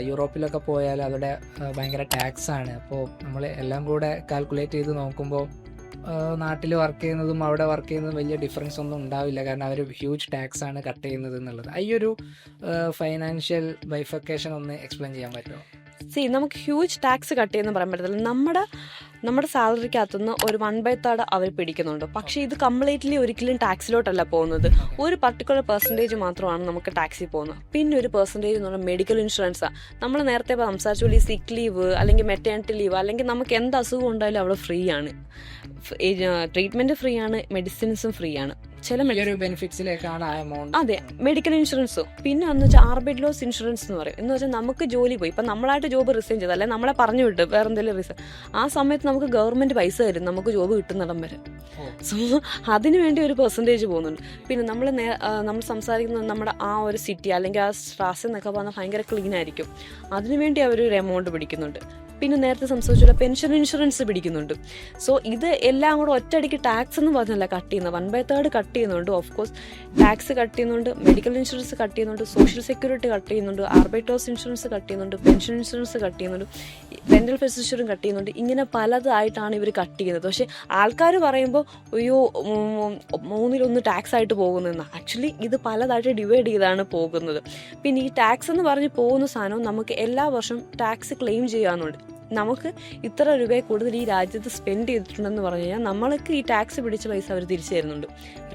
യൂറോപ്പിലൊക്കെ പോയാൽ അവിടെ ഭയങ്കര ടാക്സ് ആണ്. അപ്പോൾ നമ്മൾ എല്ലാം കൂടെ കാൽക്കുലേറ്റ് ചെയ്ത് നോക്കുമ്പോൾ നാട്ടിൽ വർക്ക് ചെയ്യുന്നതും അവിടെ വർക്ക് ചെയ്യുന്നതും വലിയ ഡിഫറൻസ് ഒന്നും ഉണ്ടാവില്ല. കാരണം അവർ ഹ്യൂജ് ടാക്സ് ആണ് കട്ട് ചെയ്യുന്നത് എന്നുള്ളത്. ഈ ഒരു ഫൈനാൻഷ്യൽ ബൈഫർക്കേഷൻ ഒന്ന് എക്സ്പ്ലെയിൻ ചെയ്യാൻ പറ്റുമോ? നമുക്ക് ഹ്യൂജ് ടാക്സ് കട്ട് ചെയ്യുന്ന പറയാൻ പറ്റത്തില്ല. നമ്മുടെ സാലറിക്കകത്തുനിന്ന് ഒരു 1/3 അവർ പിടിക്കുന്നുണ്ട്. പക്ഷേ ഇത് കംപ്ലീറ്റ്ലി ഒരിക്കലും ടാക്സിലോട്ടല്ല പോകുന്നത്. ഒരു പർട്ടിക്കുലർ പെർസെൻറ്റേജ് മാത്രമാണ് നമുക്ക് ടാക്സിൽ പോകുന്നത്. പിന്നെ ഒരു പെർസെൻറ്റേജ് എന്ന് പറഞ്ഞാൽ മെഡിക്കൽ ഇൻഷുറൻസാണ്. നമ്മൾ നേരത്തെ സംസാരിച്ച പോലെ ഈ സിക്ക് ലീവ് അല്ലെങ്കിൽ മെറ്റേണിറ്റി ലീവ് അല്ലെങ്കിൽ നമുക്ക് എന്ത് അസുഖം ഉണ്ടായാലും അവിടെ ഫ്രീ ആണ്. ട്രീറ്റ്മെൻറ്റ് ഫ്രീ ആണ്, മെഡിസിൻസും ഫ്രീ ആണ്. ചില ബെനിഫിറ്റ്സിലേക്കാണ് ആ എമൗണ്ട്. അതെ, മെഡിക്കൽ ഇൻഷുറൻസും. പിന്നെ എന്ന് വെച്ചാൽ ആർബിറ്റ് ലോസ് ഇൻഷുറൻസ് എന്ന് പറയും. എന്ന് വെച്ചാൽ നമുക്ക് ജോലി പോയി, ഇപ്പം നമ്മളായിട്ട് ജോബ് റിസൈൻ ചെയ്ത് അല്ലെങ്കിൽ നമ്മളെ പറഞ്ഞു വിട്ട് വേറെ എന്തെങ്കിലും റിസൈൻ, ആ സമയത്ത് നമുക്ക് ഗവൺമെന്റ് പൈസ തരും നമുക്ക് ജോബ് കിട്ടുന്നിടം വരെ. സോ അതിന് വേണ്ടി ഒരു പെർസെൻറ്റേജ് പോകുന്നുണ്ട്. പിന്നെ നമ്മൾ സംസാരിക്കുന്നത് നമ്മുടെ ആ ഒരു സിറ്റി അല്ലെങ്കിൽ ആ സ്ട്രാസ് എന്നൊക്കെ പറഞ്ഞാൽ ഭയങ്കര ക്ലീൻ ആയിരിക്കും. അതിനുവേണ്ടി അവരൊരു എമൗണ്ട് പിടിക്കുന്നുണ്ട്. പിന്നെ നേരത്തെ സംസാരിച്ചുള്ള പെൻഷൻ ഇൻഷുറൻസ് പിടിക്കുന്നുണ്ട്. സോ ഇത് എല്ലാം കൂടെ ഒറ്റയടിക്ക് ടാക്സ് എന്ന് പറഞ്ഞല്ല കട്ട് ചെയ്യുന്നത്. 1/3 കട്ട് ചെയ്യുന്നുണ്ട്. ഓഫ് കോഴ്സ് ടാക്സ് കട്ട് ചെയ്യുന്നുണ്ട്, മെഡിക്കൽ ഇൻഷുറൻസ് കട്ട് ചെയ്യുന്നുണ്ട്, സോഷ്യൽ സെക്യൂരിറ്റി കട്ട് ചെയ്യുന്നുണ്ട്, ആർബൈറ്റേഴ്സ് ഇൻഷുറൻസ് കട്ട് ചെയ്യുന്നുണ്ട്, പെൻഷൻ ഇൻഷുറൻസ് കട്ട് ചെയ്യുന്നുണ്ട്, റെന്റൽ ഫെസിലിറ്റിയും കട്ട് ചെയ്യുന്നുണ്ട്. ഇങ്ങനെ പലതായിട്ടാണ് ഇവർ കട്ട് ചെയ്യുന്നത്. പക്ഷേ ആൾക്കാർ പറയുമ്പോൾ അയ്യോ 3/1 ടാക്സ് ആയിട്ട് പോകുന്നതെന്ന്. ആക്ച്വലി ഇത് പലതായിട്ട് ഡിവൈഡ് ചെയ്താണ് പോകുന്നത്. പിന്നെ ഈ ടാക്സ് എന്ന് പറഞ്ഞ് പോകുന്ന സാധനവും നമുക്ക് എല്ലാ വർഷവും ടാക്സ് ക്ലെയിം ചെയ്യാമെന്നുണ്ട്. നമുക്ക് ഇത്ര രൂപയെ കൂടുതൽ ഈ രാജ്യത്ത് സ്പെൻഡ് ചെയ്തിട്ടുണ്ടെന്ന് പറഞ്ഞു കഴിഞ്ഞാൽ നമ്മൾക്ക് ഈ ടാക്സ് പിടിച്ച പൈസ അവർ തിരിച്ചു തരുന്നുണ്ട്.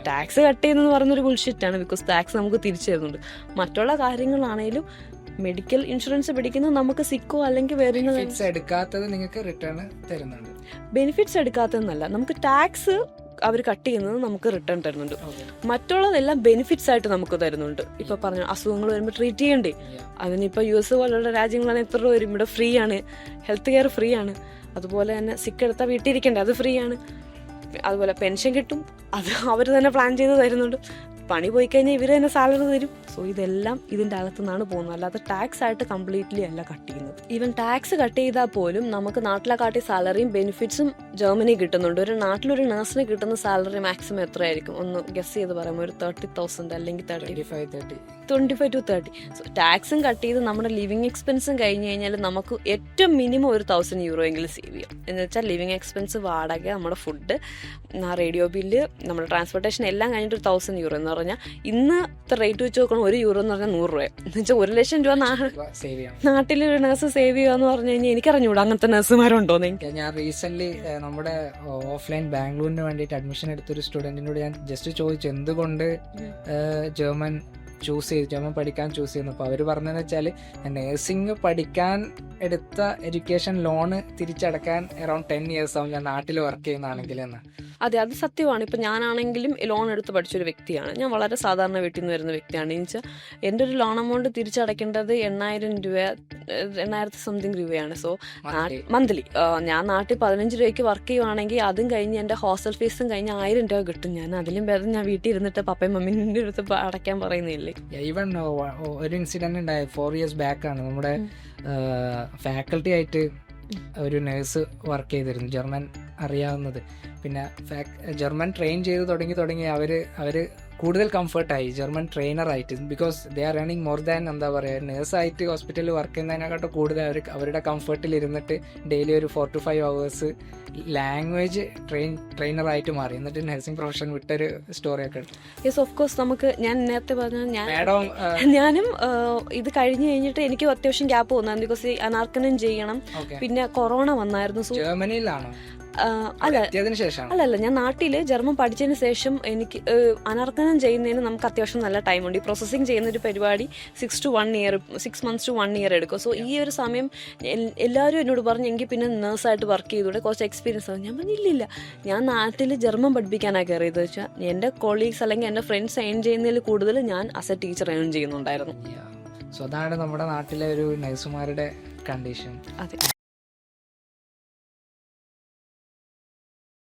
ടാക്സ് കട്ട് ചെയ്യുന്നതെന്ന് പറയുന്നൊരു ബുൾഷിറ്റാണ്. ബിക്കോസ് ടാക്സ് നമുക്ക് തിരിച്ചു തരുന്നുണ്ട്. മറ്റുള്ള കാര്യങ്ങളാണേലും മെഡിക്കൽ ഇൻഷുറൻസ് പിടിക്കുന്നത് നമുക്ക് സിക്കോ അല്ലെങ്കിൽ വേറെ എടുക്കാത്തത് നിങ്ങൾക്ക് റിട്ടേൺ തരുന്നുണ്ട്. ബെനിഫിറ്റ്സ് എടുക്കാത്തതെന്നല്ല, നമുക്ക് ടാക്സ് അവർ കട്ട് ചെയ്യുന്നത് നമുക്ക് റിട്ടേൺ തരുന്നുണ്ട്. മറ്റുള്ളതെല്ലാം ബെനിഫിറ്റ്സ് ആയിട്ട് നമുക്ക് തരുന്നുണ്ട്. ഇപ്പൊ പറഞ്ഞ അസുഖങ്ങൾ വരുമ്പോൾ ട്രീറ്റ് ചെയ്യണ്ടേ, അതിനിപ്പോൾ US പോലുള്ള രാജ്യങ്ങളാണ് എത്ര രൂപ വരും, ഇവിടെ ഫ്രീ ആണ്. ഹെൽത്ത് കെയർ ഫ്രീ ആണ്. അതുപോലെ തന്നെ സിക്ക് എടുത്താൽ വീട്ടിലിരിക്കണ്ടേ, അത് ഫ്രീ ആണ്. അതുപോലെ പെൻഷൻ കിട്ടും, അത് അവർ തന്നെ പ്ലാൻ ചെയ്ത് തരുന്നുണ്ട്. പണി പോയി കഴിഞ്ഞാൽ ഇവർ തന്നെ സാലറി തരും. സോ ഇതെല്ലാം ഇതിൻ്റെ അകത്തുനിന്നാണ് പോകുന്നത്. അല്ലാതെ ടാക്സ് ആയിട്ട് കംപ്ലീറ്റ്ലി അല്ല കട്ട് ചെയ്യുന്നത്. ഈവൻ ടാക്സ് കട്ട് ചെയ്താൽ പോലും നമുക്ക് നാട്ടിലെ കാട്ടി സാലറിയും ബെനിഫിറ്റ്സും ജർമ്മനി കിട്ടുന്നുണ്ട്. ഒരു നാട്ടിലൊരു നഴ്സിന് കിട്ടുന്ന സാലറി മാക്സിമം എത്രയായിരിക്കും ഒന്ന് ഗസ് ചെയ്ത് പറയുമ്പോൾ ഒരു 30,000 അല്ലെങ്കിൽ 25 to 30. സോ ടാക്സും കട്ട് ചെയ്ത് നമ്മുടെ ലിവിങ് എക്സ്പെൻസും കഴിഞ്ഞ് കഴിഞ്ഞാൽ നമുക്ക് ഏറ്റവും മിനിമം ഒരു 1,000 euro എങ്കിലും സേവ് ചെയ്യാം. എന്ന് വെച്ചാൽ ലിവിങ് എക്സ്പെൻസ്, വാടക, നമ്മുടെ ഫുഡ്, റേഡിയോ ബില്ല്, നമ്മുടെ ട്രാൻസ്പോർട്ടേഷൻ എല്ലാം കഴിഞ്ഞിട്ട് ഒരു 1,000 euro എന്ന് പറഞ്ഞാൽ ഇന്നത്തെ റേറ്റ് വെച്ച് നോക്കണം. €1 എന്ന് പറഞ്ഞാൽ 100 രൂപ. എന്ന് വെച്ചാൽ 1,00,000 രൂപ നാട്ടിലൊരു നഴ്സ് സേവ് ചെയ്യുക പറഞ്ഞു കഴിഞ്ഞാൽ എനിക്കറിഞ്ഞൂടാ അങ്ങനത്തെ നഴ്സുമാരുണ്ടോന്ന്. ഞാൻ റീസെന്റ് നമ്മുടെ ഓഫ്ലൈൻ ബാംഗ്ലൂരിന് വേണ്ടിയിട്ട് അഡ്മിഷൻ എടുത്തൊരു സ്റ്റുഡന്റിനോട് ഞാൻ ജസ്റ്റ് ചോദിച്ചു എന്തുകൊണ്ട് ജർമ്മൻ പഠിക്കാൻ ചൂസ് ചെയ്യുന്നു. അപ്പോൾ അവർ പറഞ്ഞതെന്ന് വെച്ചാൽ നേഴ്സിംഗ് പഠിക്കാൻ എടുത്ത എഡ്യൂക്കേഷൻ ലോണ് തിരിച്ചടക്കാൻ അറൌണ്ട് 10 years ആവും ഞാൻ നാട്ടിൽ വർക്ക് ചെയ്യുന്നതാണെങ്കിൽ എന്ന്. അതെ, അത് സത്യമാണ്. ഇപ്പം ഞാനാണെങ്കിലും ലോൺ എടുത്ത് പഠിച്ചൊരു വ്യക്തിയാണ്. ഞാൻ വളരെ സാധാരണ വീട്ടിൽ നിന്ന് വരുന്ന വ്യക്തിയാണ്. എന്ന് വെച്ചാൽ എൻ്റെ ഒരു ലോൺ എമൗണ്ട് തിരിച്ചടയ്ക്കേണ്ടത് 8,000 സംതിങ് രൂപയാണ്. സോ മന്ത്ലി ഞാൻ നാട്ടിൽ 15 രൂപയ്ക്ക് വർക്ക് ചെയ്യുവാണെങ്കിൽ അതും കഴിഞ്ഞ് എൻ്റെ ഹോസ്റ്റൽ ഫീസും കഴിഞ്ഞ് 1,000 രൂപ കിട്ടും. ഞാൻ അതിലും ഭേദം ഞാൻ വീട്ടിൽ ഇരുന്നിട്ട് പപ്പയും മമ്മീൻ്റെ അടുത്ത് അടയ്ക്കാൻ പറയുന്നില്ലേ. ഈവൻ ഒരു ഇൻസിഡന്റ് ഉണ്ടായി 4 years ബാക്ക് ആണ്. നമ്മുടെ ഫാക്കൽറ്റി ആയിട്ട് ഒരു നേഴ്സ് വർക്ക് ചെയ്തിരുന്നു, ജർമ്മൻ അറിയാവുന്നത്. പിന്നെ ജർമ്മൻ ട്രെയിൻ ചെയ്ത് തുടങ്ങി അവർ കൂടുതൽ കംഫർട്ടായി ജർമ്മൻ ട്രെയിനറായിട്ട്. Because they are earning more than എന്താ പറയുക, നേഴ്സായിട്ട് ഹോസ്പിറ്റലിൽ വർക്ക് ചെയ്യുന്നതിനെക്കാട്ടും കൂടുതൽ അവരുടെ കംഫർട്ടിൽ ഇരുന്നിട്ട് ഡെയിലി ഒരു 4 to 5 hours ലാംഗ്വേജ് ട്രെയിനറായിട്ട് മാറി. എന്നിട്ട് നഴ്സിംഗ് പ്രൊഫഷൻ വിട്ടൊരു സ്റ്റോറിയൊക്കെ ഉണ്ട്. Yes, of course. നമുക്ക് ഞാൻ നേരത്തെ പറഞ്ഞ ഞാനും ഇത് കഴിഞ്ഞിട്ട് എനിക്ക് അത്യാവശ്യം ഗ്യാപ്പ് വന്നു. ബിക്കോസ് അനാർക്കനം ചെയ്യണം. പിന്നെ കൊറോണ വന്നായിരുന്നു. സോ ജർമ്മനിയിലാണോ? അല്ലല്ല, ഞാൻ നാട്ടില് ജർമ്മൻ പഠിച്ചതിന് ശേഷം എനിക്ക് അനർക്കനം ചെയ്യുന്നതിന് നമുക്ക് അത്യാവശ്യം നല്ല ടൈമുണ്ട്. ഈ പ്രോസസ്സിങ് ചെയ്യുന്ന ഒരു പരിപാടി 6 months to 1 year എടുക്കും. സോ ഈ ഒരു സമയം എല്ലാവരും എന്നോട് പറഞ്ഞു എങ്കിൽ പിന്നെ നേഴ്സായിട്ട് വർക്ക് ചെയ്തൂടെ, കുറച്ച് എക്സ്പീരിയൻസ് ആകും. ഞാൻ പറഞ്ഞില്ല, ഞാൻ നാട്ടിൽ ജർമ്മൻ പഠിപ്പിക്കാനാണ് കയറിയത്. വെച്ചാൽ എൻ്റെ കൊളീഗ്സ് അല്ലെങ്കിൽ എൻ്റെ ഫ്രണ്ട്സ് ഏൺ ചെയ്യുന്നതിൽ കൂടുതൽ ഞാൻ ആസ് എ ടീച്ചർ ഏൺ ചെയ്യുന്നുണ്ടായിരുന്നു. സോ അതാണ് നമ്മുടെ നാട്ടിലെ ഒരു നഴ്സുമാരുടെ കണ്ടീഷൻ. അതെ.